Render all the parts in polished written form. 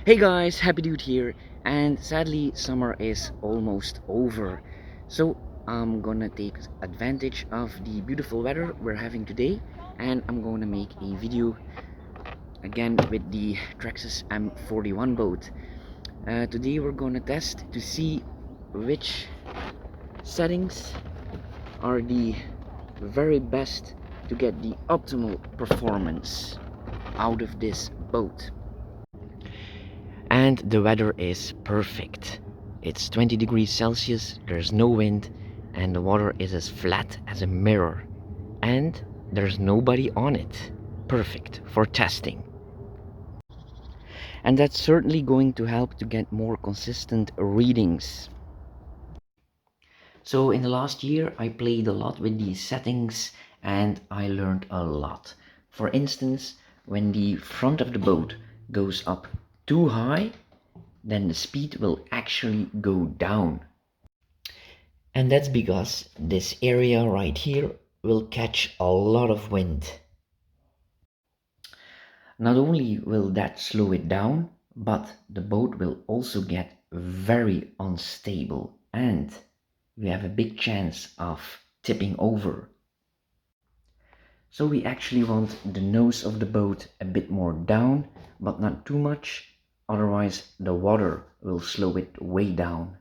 Hey guys, Happy Dude here, and sadly summer is almost over, so I'm gonna take advantage of the beautiful weather we're having today, and I'm gonna make a video again with the traxxas M41 boat. Today we're gonna test to see which settings are the very best to get the optimal performance out of this boat. And the weather is perfect. It's 20 degrees Celsius, there's no wind, and the water is as flat as a mirror. And there's nobody on it. Perfect for testing. And that's certainly going to help to get more consistent readings. So in the last year I played a lot with these settings and I learned a lot. For instance, when the front of the boat goes up too high, then the speed will actually go down. And that's because this area right here will catch a lot of wind. Not only will that slow it down, but the boat will also get very unstable and we have a big chance of tipping over. So we actually want the nose of the boat a bit more down, but not too much, otherwise the water will slow it way down.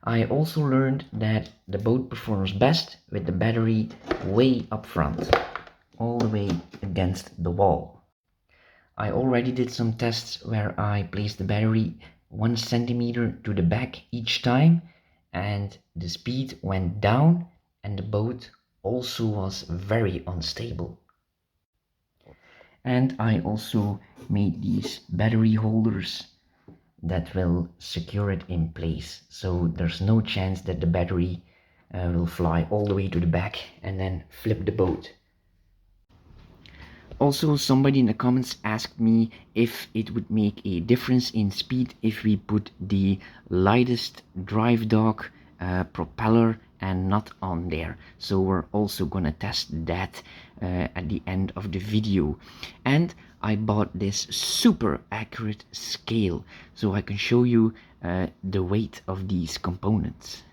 I also learned that the boat performs best with the battery way up front, all the way against the wall. I already did some tests where I placed the battery 1 centimeter to the back each time and the speed went down and the boat also was very unstable. And I also made these battery holders that will secure it in place, so there's no chance that the battery will fly all the way to the back and then flip the boat. Also, somebody in the comments asked me if it would make a difference in speed if we put the lightest drive dog propeller and not on there. So we're also gonna test that at the end of the video. And I bought this super accurate scale so I can show you the weight of these components.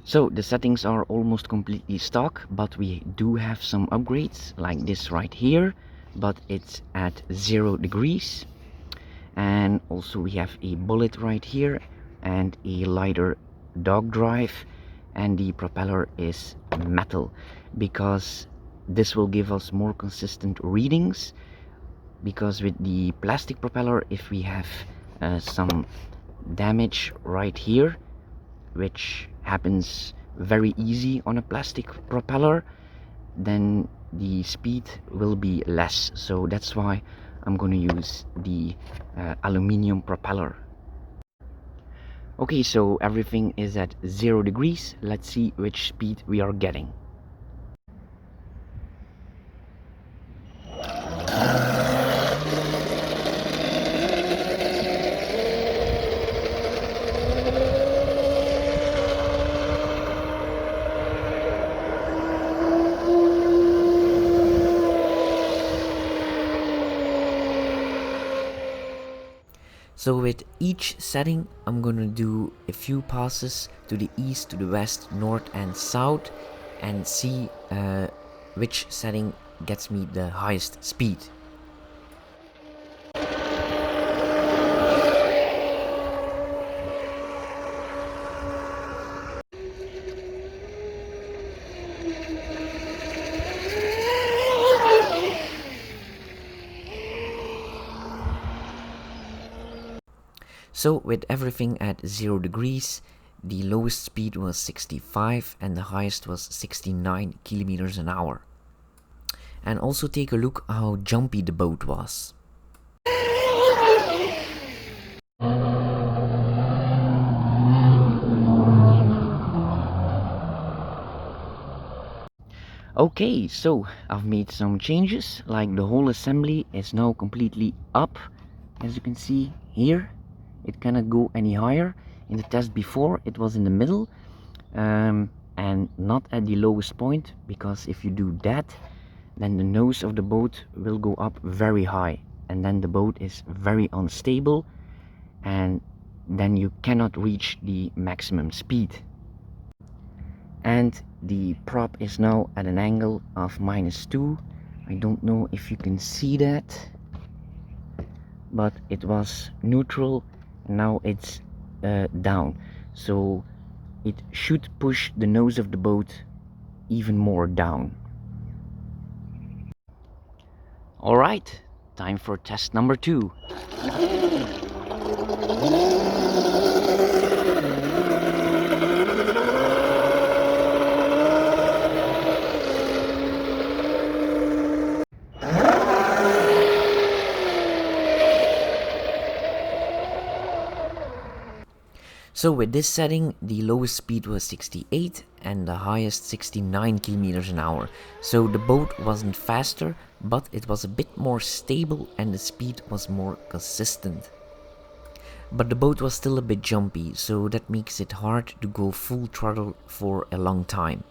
So the settings are almost completely stock, but we do have some upgrades like this right here, but it's at 0 degrees. And also we have a bullet right here and a lighter dog drive, and the propeller is metal because this will give us more consistent readings, because with the plastic propeller, if we have some damage right here, which happens very easy on a plastic propeller, then the speed will be less. So that's why I'm going to use the aluminium propeller. Okay, so everything is at 0 degrees. Let's see which speed we are getting. So with each setting, I'm gonna do a few passes to the east, to the west, north and south, and see which setting gets me the highest speed. So with everything at 0 degrees, the lowest speed was 65 and the highest was 69 kilometers an hour. And also take a look how jumpy the boat was. Okay, so I've made some changes, like the whole assembly is now completely up. As you can see here, it cannot go any higher. In the test before, it was in the middle and not at the lowest point, because if you do that, then the nose of the boat will go up very high. and then the boat is very unstable, and then you cannot reach the maximum speed. And the prop is now at an angle of -2. I don't know if you can see that, but it was neutral and now it's down, so it should push the nose of the boat even more down. Alright, time for test number 2. So with this setting, the lowest speed was 68 and the highest 69 kilometers an hour. So the boat wasn't faster, but it was a bit more stable and the speed was more consistent. But the boat was still a bit jumpy, so that makes it hard to go full throttle for a long time.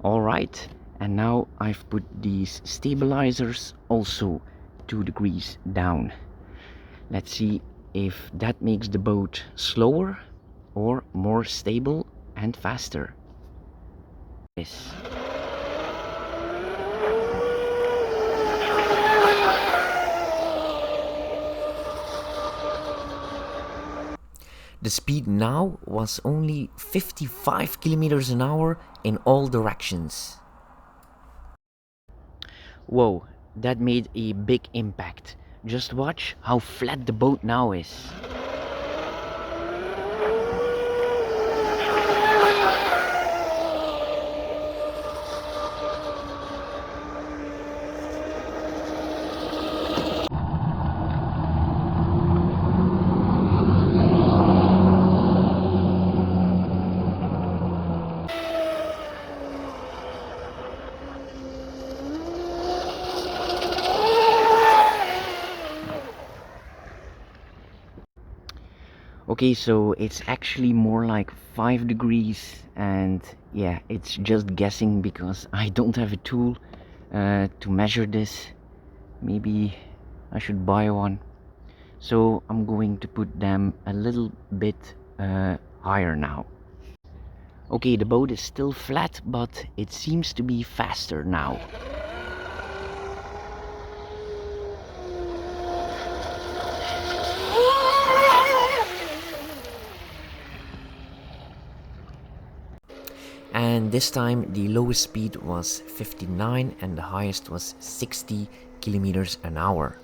Alright, and now I've put these stabilizers also 2 degrees down. Let's see if that makes the boat slower or more stable and faster. Yes. The speed now was only 55 kilometers an hour in all directions. Whoa, that made a big impact. Just watch how flat the boat now is. Okay, so it's actually more like 5 degrees, and yeah, it's just guessing because I don't have a tool to measure this. Maybe I should buy one. So I'm going to put them a little bit higher now. Okay, the boat is still flat, but it seems to be faster now. And this time the lowest speed was 59 and the highest was 60 kilometers an hour.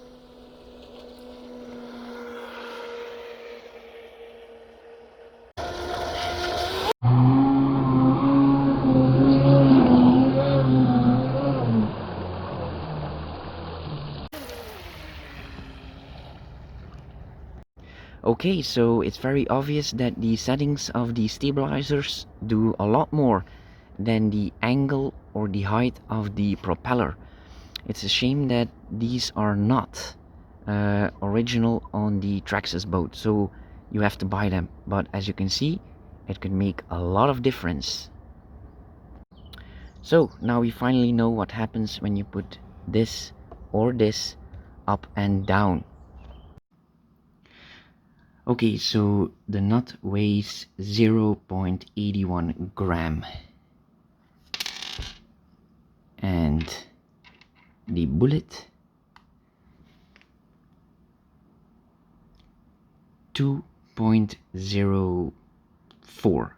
Okay, so it's very obvious that the settings of the stabilizers do a lot more than the angle or the height of the propeller. It's a shame that these are not original on the traxxas boat, so you have to buy them. But as you can see, it can make a lot of difference. So now we finally know what happens when you put this or this up and down. Okay, so the nut weighs 0.81 gram and the bullet 2.04.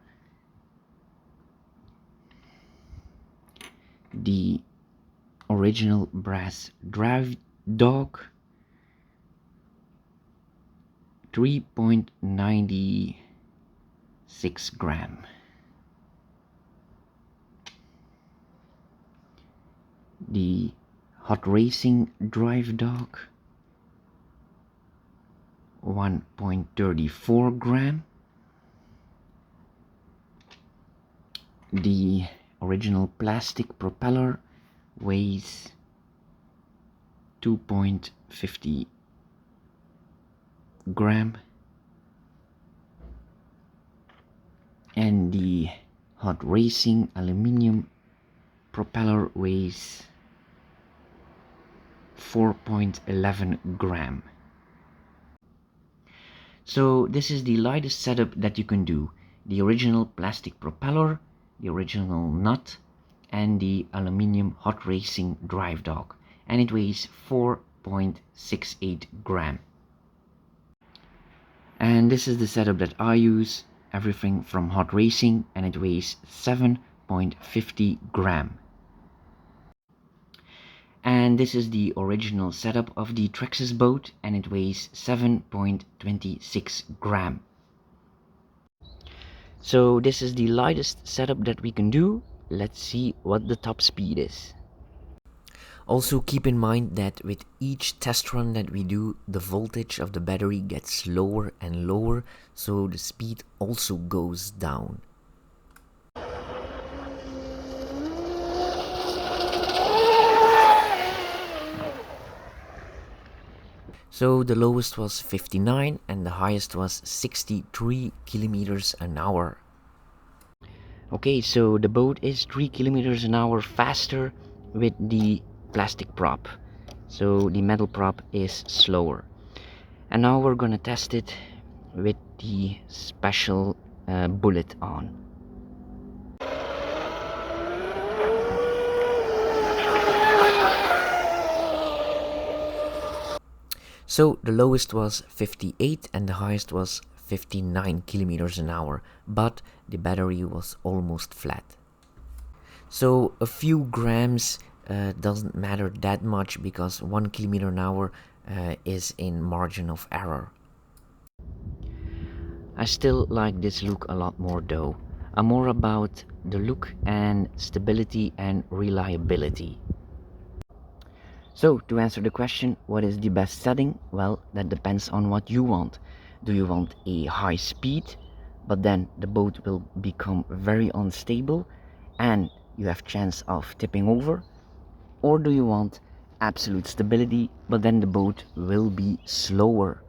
The original brass drive dog 3.96 gram. The hot racing drive dog 1.34 gram. The original plastic propeller weighs 2.58 gram, and the hot racing aluminium propeller weighs 4.11 gram. So this is the lightest setup that you can do. The original plastic propeller, the original nut, and the aluminium hot racing drive dog, and it weighs 4.68 gram. And this is the setup that I use, everything from hot racing, and it weighs 7.50 gram. And this is the original setup of the Traxxas boat, and it weighs 7.26 gram. So this is the lightest setup that we can do. Let's see what the top speed is. Also keep in mind that with each test run that we do, the voltage of the battery gets lower and lower, so the speed also goes down. So the lowest was 59 and the highest was 63 kilometers an hour. Okay, so the boat is 3 kilometers an hour faster with the plastic prop. So the metal prop is slower. And now we're gonna test it with the special bullet on. So the lowest was 58 and the highest was 59 kilometers an hour, but the battery was almost flat. So a few grams doesn't matter that much because 1 kilometer an hour is in margin of error. I still like this look a lot more though. I'm more about the look and stability and reliability. So, to answer the question, what is the best setting? Well, that depends on what you want. Do you want a high speed, but then the boat will become very unstable and you have chance of tipping over? Or do you want absolute stability, but then the boat will be slower?